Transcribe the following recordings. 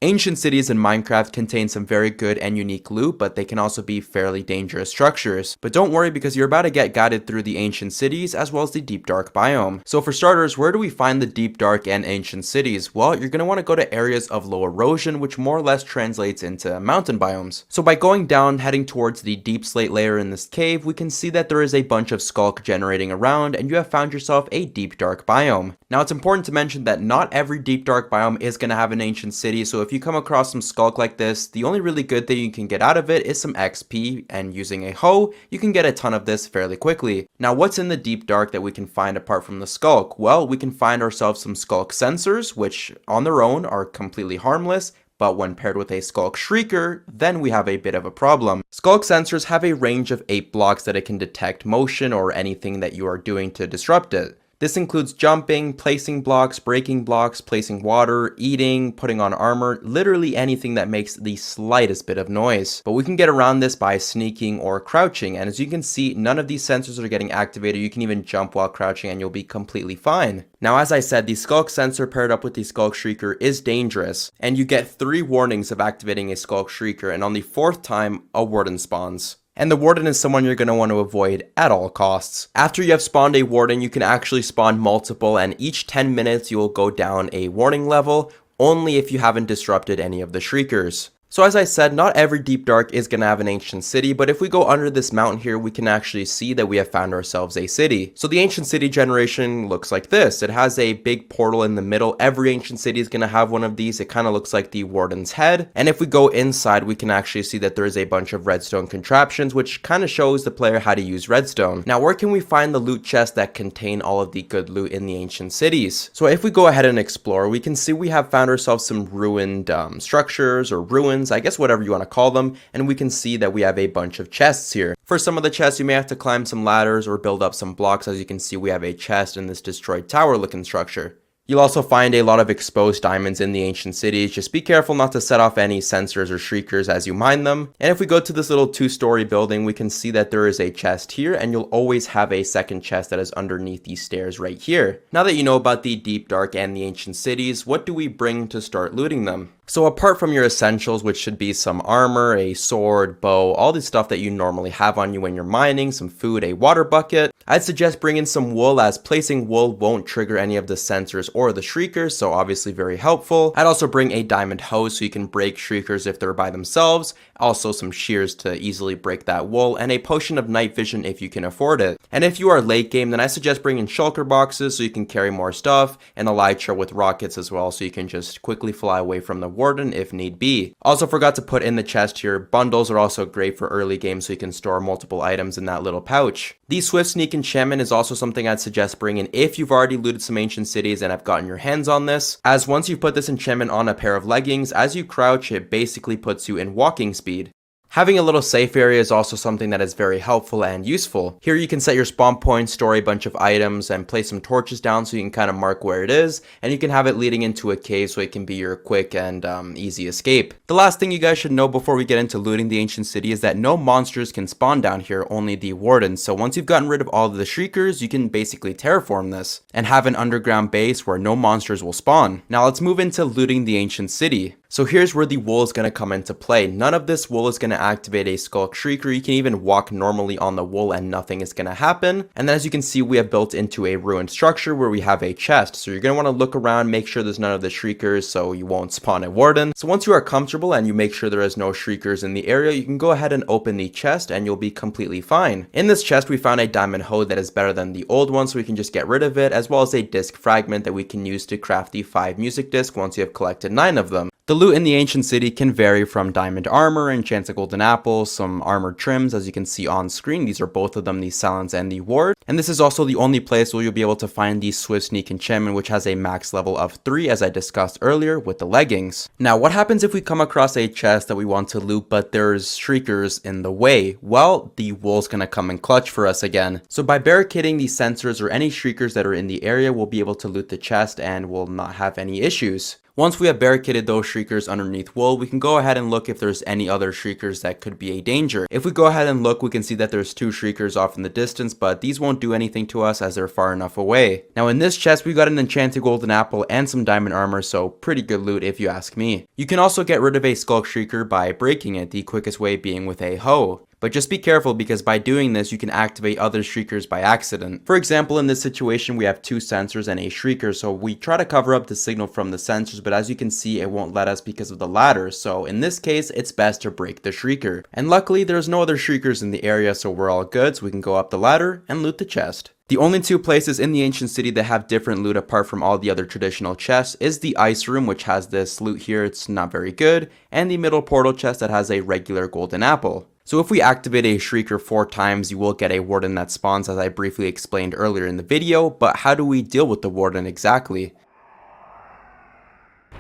Ancient cities in Minecraft contain some very good and unique loot, but they can also be fairly dangerous structures. But don't worry, because you're about to get guided through the ancient cities as well as the deep dark biome. So for starters, where do we find the deep dark and ancient cities? Well, you're going to want to go to areas of low erosion, which more or less translates into mountain biomes. So by going down, heading towards the deep slate layer in this cave, we can see that there is a bunch of skulk generating around, and you have found yourself a deep dark biome. Now it's important to mention that not every deep dark biome is going to have an ancient city, so if you come across some skulk like this, the only really good thing you can get out of it is some XP, and using a hoe, you can get a ton of this fairly quickly. Now what's in the deep dark that we can find apart from the skulk? Well, we can find ourselves some skulk sensors, which on their own are completely harmless, but when paired with a skulk shrieker, then we have a bit of a problem. Skulk sensors have a range of 8 blocks that it can detect motion or anything that you are doing to disrupt it. This includes jumping, placing blocks, breaking blocks, placing water, eating, putting on armor, literally anything that makes the slightest bit of noise. But we can get around this by sneaking or crouching, and as you can see, none of these sensors are getting activated. You can even jump while crouching and you'll be completely fine. Now as I said, the skulk sensor paired up with the skulk shrieker is dangerous, and you get 3 warnings of activating a skulk shrieker, and on the 4th time, a warden spawns. And the warden is someone you're going to want to avoid at all costs. After you have spawned a warden, you can actually spawn multiple, and each 10 minutes you will go down a warning level, only if you haven't disrupted any of the shriekers. So as I said, not every deep dark is going to have an ancient city, but if we go under this mountain here, we can actually see that we have found ourselves a city. So the ancient city generation looks like this. It has a big portal in the middle. Every ancient city is going to have one of these. It kind of looks like the warden's head. And if we go inside, we can actually see that there is a bunch of redstone contraptions, which kind of shows the player how to use redstone. Now, where can we find the loot chests that contain all of the good loot in the ancient cities? So if we go ahead and explore, we can see we have found ourselves some ruined structures or ruins, I guess whatever you want to call them, and we can see that we have a bunch of chests here. For some of the chests, you may have to climb some ladders or build up some blocks. As you can see, we have a chest in this destroyed tower looking structure. You'll also find a lot of exposed diamonds in the ancient cities. Just be careful not to set off any sensors or shriekers as you mine them. And if we go to this little 2-story building, we can see that there is a chest here, and you'll always have a second chest that is underneath these stairs right here. Now that you know about the deep dark and the ancient cities, what do we bring to start looting them? So apart from your essentials, which should be some armor, a sword, bow, all the stuff that you normally have on you when you're mining, some food, a water bucket, I'd suggest bringing some wool, as placing wool won't trigger any of the sensors or the shriekers, so obviously very helpful. I'd also bring a diamond hoe so you can break shriekers if they're by themselves, also some shears to easily break that wool, and a potion of night vision if you can afford it. And if you are late game, then I suggest bringing shulker boxes so you can carry more stuff, and a elytra with rockets as well so you can just quickly fly away from the warden if need be. Also forgot to put in the chest here, bundles are also great for early game so you can store multiple items in that little pouch. The Swift Sneak enchantment is also something I'd suggest bringing if you've already looted some ancient cities and have gotten your hands on this, as once you put this enchantment on a pair of leggings, as you crouch, it basically puts you in walking speed. Having a little safe area is also something that is very helpful and useful. Here you can set your spawn point, store a bunch of items, and place some torches down so you can kind of mark where it is, and you can have it leading into a cave so it can be your quick and easy escape. The last thing you guys should know before we get into looting the ancient city is that no monsters can spawn down here, only the warden. So once you've gotten rid of all of the shriekers, you can basically terraform this and have an underground base where no monsters will spawn. Now let's move into looting the ancient city. So here's where the wool is going to come into play. None of this wool is going to activate a skulk shrieker. You can even walk normally on the wool and nothing is going to happen. And then as you can see, we have built into a ruined structure where we have a chest. So you're going to want to look around, make sure there's none of the shriekers so you won't spawn a warden. So once you are comfortable and you make sure there is no shriekers in the area, you can go ahead and open the chest and you'll be completely fine. In this chest, we found a diamond hoe that is better than the old one, so we can just get rid of it, as well as a disc fragment that we can use to craft the 5 music discs once you have collected 9 of them. The loot in the ancient city can vary from diamond armor, enchanted golden apples, some armored trims as you can see on screen. These are both of them, the silence and the ward. And this is also the only place where you'll be able to find the Swift Sneak enchantment, which has a max level of 3 as I discussed earlier with the leggings. Now what happens if we come across a chest that we want to loot but there's shriekers in the way? Well, the wool's gonna come in clutch for us again. So by barricading the sensors or any shriekers that are in the area, we'll be able to loot the chest and will not have any issues. Once we have barricaded those shriekers underneath wool, we can go ahead and look if there's any other shriekers that could be a danger. If we go ahead and look, we can see that there's 2 shriekers off in the distance, but these won't do anything to us as they're far enough away. Now in this chest, we got an enchanted golden apple and some diamond armor, so pretty good loot if you ask me. You can also get rid of a skulk shrieker by breaking it, the quickest way being with a hoe. But just be careful because by doing this, you can activate other shriekers by accident. For example, in this situation, we have 2 sensors and a shrieker, so we try to cover up the signal from the sensors, but as you can see, it won't let us because of the ladder. So in this case, it's best to break the shrieker. And luckily, there's no other shriekers in the area, so we're all good, so we can go up the ladder and loot the chest. The only 2 places in the ancient city that have different loot apart from all the other traditional chests is the ice room, which has this loot here, it's not very good, and the middle portal chest that has a regular golden apple. So if we activate a shrieker 4 times, you will get a warden that spawns, as I briefly explained earlier in the video, but how do we deal with the warden exactly?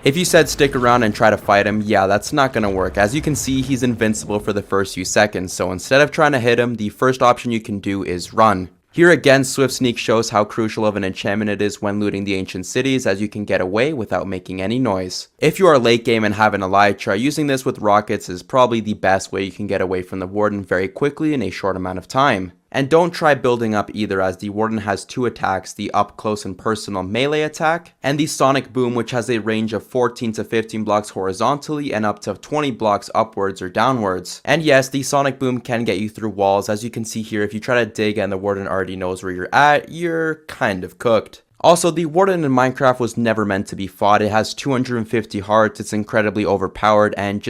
If you said stick around and try to fight him, yeah, that's not gonna work. As you can see, he's invincible for the first few seconds, so instead of trying to hit him, the first option you can do is run. Here again, Swift Sneak shows how crucial of an enchantment it is when looting the ancient cities, as you can get away without making any noise. If you are late game and have an elytra, using this with rockets is probably the best way you can get away from the warden very quickly in a short amount of time. And don't try building up either, as the warden has 2 attacks, the up close and personal melee attack, and the sonic boom, which has a range of 14 to 15 blocks horizontally and up to 20 blocks upwards or downwards. And yes, the sonic boom can get you through walls. As you can see here, if you try to dig and the warden already knows where you're at, you're kind of cooked. Also, the warden in Minecraft was never meant to be fought. It has 250 hearts, it's incredibly overpowered, and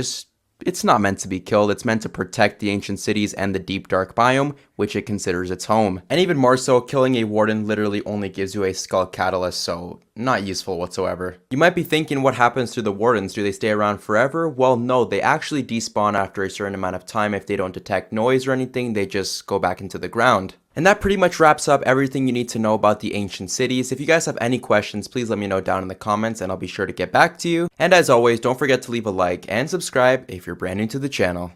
it's not meant to be killed. It's meant to protect the ancient cities and the deep dark biome, which it considers its home. And even more so, killing a warden literally only gives you a skull catalyst, so not useful whatsoever. You might be thinking, what happens to the wardens? Do they stay around forever? Well, no, they actually despawn after a certain amount of time. If they don't detect noise or anything, they just go back into the ground. And that pretty much wraps up everything you need to know about the ancient cities. If you guys have any questions, please let me know down in the comments and I'll be sure to get back to you. And as always, don't forget to leave a like and subscribe if you're brand new to the channel.